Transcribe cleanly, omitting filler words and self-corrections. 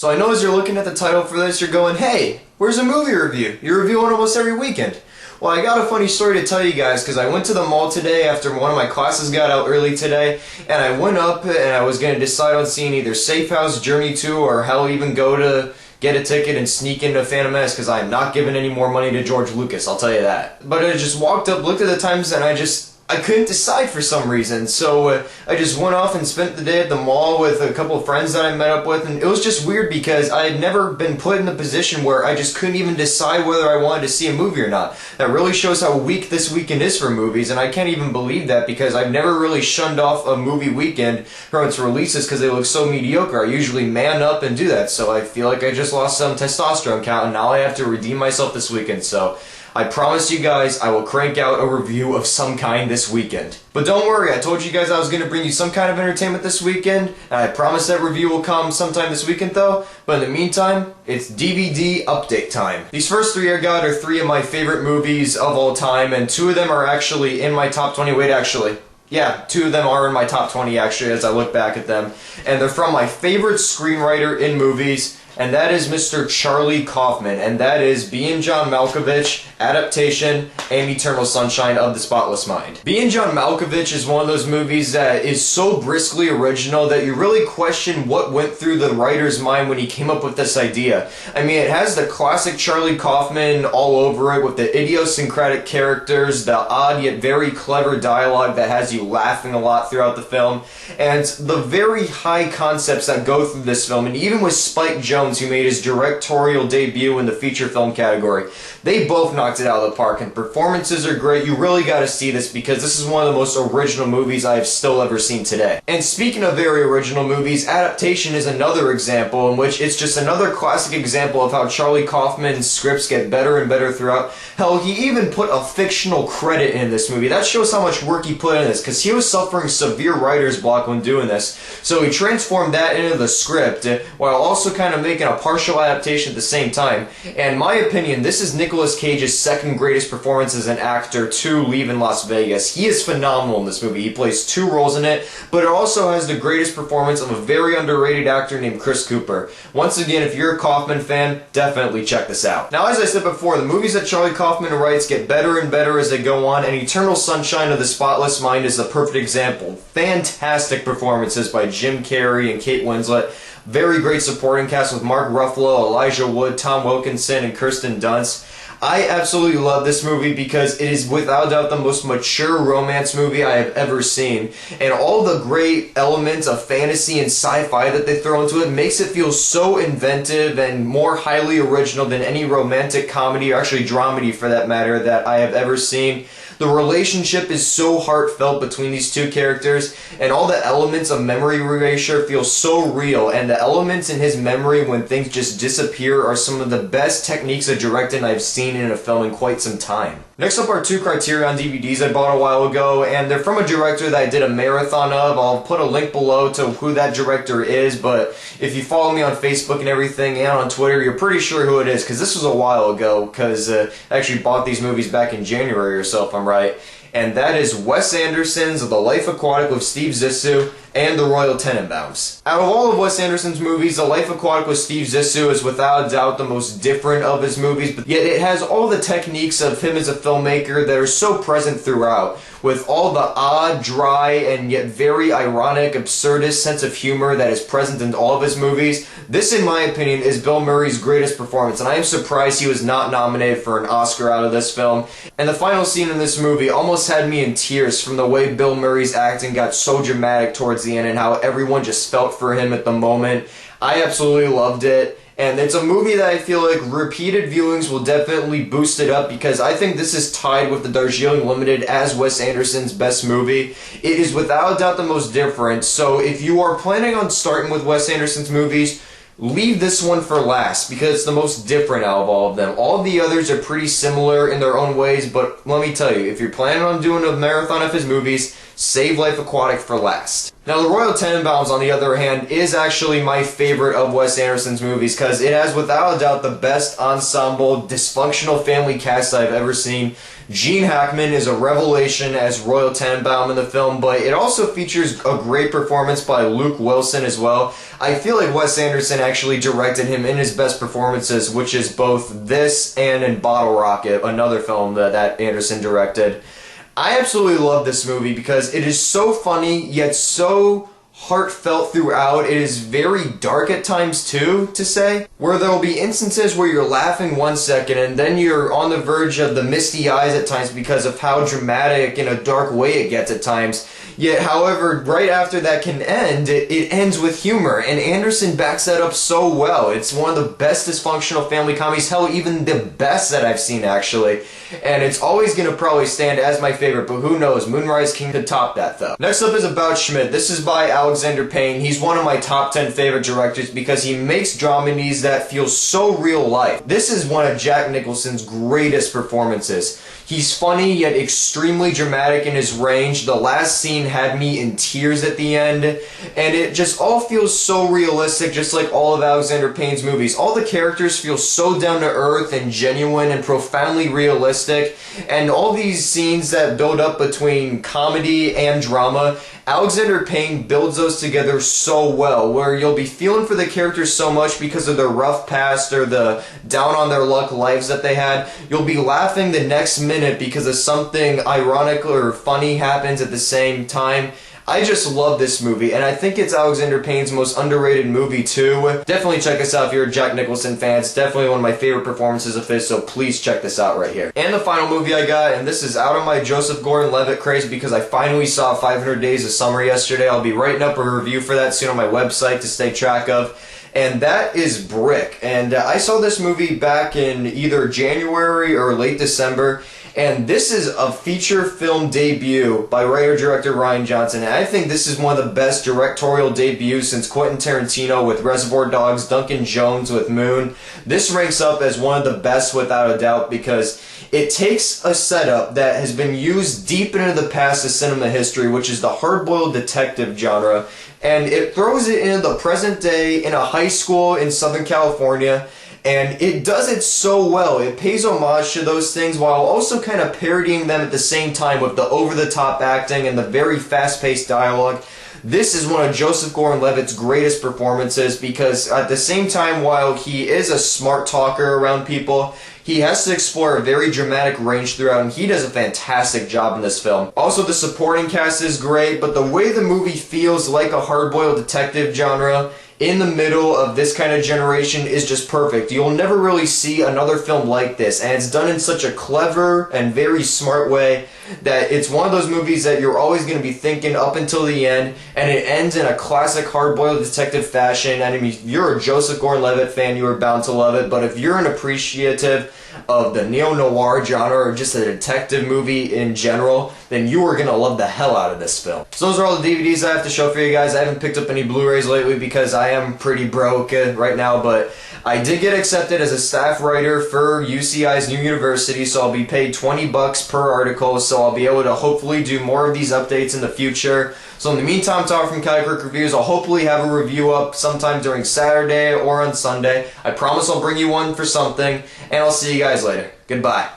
So I know as you're looking at the title for this, you're going, hey, where's a movie review? You review one almost every weekend. Well, I got a funny story to tell you guys because I went to the mall today after one of my classes got out early today, and I went up and I was going to decide on seeing either Safe House, Journey 2, or hell, even go to get a ticket and sneak into Phantom Menace because I'm not giving any more money to George Lucas, I'll tell you that. But I just walked up, looked at the times, and I couldn't decide for some reason, so I just went off and spent the day at the mall with a couple of friends that I met up with, and it was just weird because I had never been put in a position where I just couldn't even decide whether I wanted to see a movie or not. That really shows how weak this weekend is for movies, and I can't even believe that because I've never really shunned off a movie weekend from its releases because they look so mediocre. I usually man up and do that, so I feel like I just lost some testosterone count, and now I have to redeem myself this weekend, so I promise you guys I will crank out a review of some kind this weekend. But don't worry, I told you guys I was going to bring you some kind of entertainment this weekend, and I promise that review will come sometime this weekend though, but in the meantime, it's DVD update time. These first three I got are three of my favorite movies of all time, and two of them are actually in my top 20. Wait, actually. Yeah, two of them are in my top 20 actually as I look back at them, and they're from my favorite screenwriter in movies, and that is Mr. Charlie Kaufman, and that is Being John Malkovich, Adaptation, and Eternal Sunshine of the Spotless Mind. Being John Malkovich is one of those movies that is so briskly original that you really question what went through the writer's mind when he came up with this idea. I mean, it has the classic Charlie Kaufman all over it with the idiosyncratic characters, the odd yet very clever dialogue that has you laughing a lot throughout the film, and the very high concepts that go through this film, and even with Spike Jonze, who made his directorial debut in the feature film category. They both knocked it out of the park, and performances are great. You really gotta see this because this is one of the most original movies I have still ever seen today. And speaking of very original movies, Adaptation is another example in which it's just another classic example of how Charlie Kaufman's scripts get better and better throughout. Hell, he even put a fictional credit in this movie. That shows how much work he put in this, because he was suffering severe writer's block when doing this. So he transformed that into the script, while also kind of making a partial adaptation at the same time. And in my opinion, this is Nicolas Cage's second greatest performance as an actor to leave in Las Vegas. He is phenomenal in this movie. He plays two roles in it, but it also has the greatest performance of a very underrated actor named Chris Cooper. Once again, if you're a Kaufman fan, definitely check this out. Now, as I said before, the movies that Charlie Kaufman writes get better and better as they go on, and Eternal Sunshine of the Spotless Mind is the perfect example. Fantastic performances by Jim Carrey and Kate Winslet. Very great supporting cast with Mark Ruffalo, Elijah Wood, Tom Wilkinson, and Kirsten Dunst. I absolutely love this movie because it is without doubt the most mature romance movie I have ever seen. And all the great elements of fantasy and sci-fi that they throw into it makes it feel so inventive and more highly original than any romantic comedy, or actually dramedy for that matter, that I have ever seen. The relationship is so heartfelt between these two characters, and all the elements of memory erasure feel so real, and the elements in his memory when things just disappear are some of the best techniques of directing I've seen in a film in quite some time. Next up are two Criterion DVDs I bought a while ago, and they're from a director that I did a marathon of. I'll put a link below to who that director is, but if you follow me on Facebook and everything and on Twitter, you're pretty sure who it is, because this was a while ago, because I actually bought these movies back in January or so, if I'm right. And that is Wes Anderson's The Life Aquatic with Steve Zissou and The Royal Tenenbaums. Out of all of Wes Anderson's movies, The Life Aquatic with Steve Zissou is without a doubt the most different of his movies, but yet it has all the techniques of him as a filmmaker that are so present throughout, with all the odd, dry, and yet very ironic, absurdist sense of humor that is present in all of his movies. This, in my opinion, is Bill Murray's greatest performance, and I am surprised he was not nominated for an Oscar out of this film. And the final scene in this movie almost had me in tears from the way Bill Murray's acting got so dramatic towards the end and how everyone just felt for him at the moment. I absolutely loved it. And it's a movie that I feel like repeated viewings will definitely boost it up, because I think this is tied with the Darjeeling Limited as Wes Anderson's best movie. It is without a doubt the most different, so if you are planning on starting with Wes Anderson's movies, leave this one for last, because it's the most different out of all of them. All of the others are pretty similar in their own ways, but let me tell you, if you're planning on doing a marathon of his movies, save Life Aquatic for last. Now, the Royal Tenenbaums, on the other hand, is actually my favorite of Wes Anderson's movies because it has, without a doubt, the best ensemble, dysfunctional family cast I've ever seen. Gene Hackman is a revelation as Royal Tenenbaum in the film, but it also features a great performance by Luke Wilson as well. I feel like Wes Anderson actually directed him in his best performances, which is both this and in Bottle Rocket, another film that Anderson directed. I absolutely love this movie because it is so funny, yet so heartfelt throughout. It is very dark at times too, to say, where there will be instances where you're laughing 1 second and then you're on the verge of the misty eyes at times because of how dramatic in a dark way it gets at times. Yet, however, right after that can end, it ends with humor, and Anderson backs that up so well. It's one of the best dysfunctional family comedies, hell, even the best that I've seen, actually. And it's always going to probably stand as my favorite, but who knows, Moonrise King could top that, though. Next up is About Schmidt. This is by Alexander Payne. He's one of my top 10 favorite directors because he makes dramedies that feel so real life. This is one of Jack Nicholson's greatest performances. He's funny, yet extremely dramatic in his range. The last scene had me in tears at the end, and it just all feels so realistic, just like all of Alexander Payne's movies. All the characters feel so down to earth and genuine and profoundly realistic, and all these scenes that build up between comedy and drama, Alexander Payne builds those together so well, where you'll be feeling for the characters so much because of their rough past or the down on their luck lives that they had. You'll be laughing the next minute because of something ironic or funny happens at the same time. I just love this movie, and I think it's Alexander Payne's most underrated movie too. Definitely check this out if you're a Jack Nicholson fan. It's definitely one of my favorite performances of his, so please check this out right here. And the final movie I got, and this is out of my Joseph Gordon-Levitt craze because I finally saw 500 Days of Summer yesterday. I'll be writing up a review for that soon on my website to stay track of. And that is Brick. And I saw this movie back in either January or late December. And this is a feature film debut by writer-director Rian Johnson. And I think this is one of the best directorial debuts since Quentin Tarantino with Reservoir Dogs, Duncan Jones with Moon. This ranks up as one of the best without a doubt because it takes a setup that has been used deep into the past of cinema history, which is the hard-boiled detective genre, and it throws it into the present day in a high school in Southern California. And it does it so well. It pays homage to those things while also kind of parodying them at the same time with the over-the-top acting and the very fast-paced dialogue. This is one of Joseph Gordon-Levitt's greatest performances because at the same time, while he is a smart talker around people, he has to explore a very dramatic range throughout, and he does a fantastic job in this film. Also, the supporting cast is great, but the way the movie feels like a hard-boiled detective genre in the middle of this kind of generation is just perfect. You'll never really see another film like this, and it's done in such a clever and very smart way that it's one of those movies that you're always going to be thinking up until the end, and it ends in a classic hard-boiled detective fashion. And if you're a Joseph Gordon-Levitt fan, you are bound to love it, but if you're an appreciative of the neo-noir genre or just a detective movie in general, then you are going to love the hell out of this film. So those are all the DVDs I have to show for you guys. I haven't picked up any Blu-rays lately because I am pretty broke right now, but I did get accepted as a staff writer for UCI's new university, so I'll be paid $20 per article, so I'll be able to hopefully do more of these updates in the future. So in the meantime, Tom from Aquatic Reviews, I'll hopefully have a review up sometime during Saturday or on Sunday. I promise I'll bring you one for something, and I'll see you guys later. Goodbye.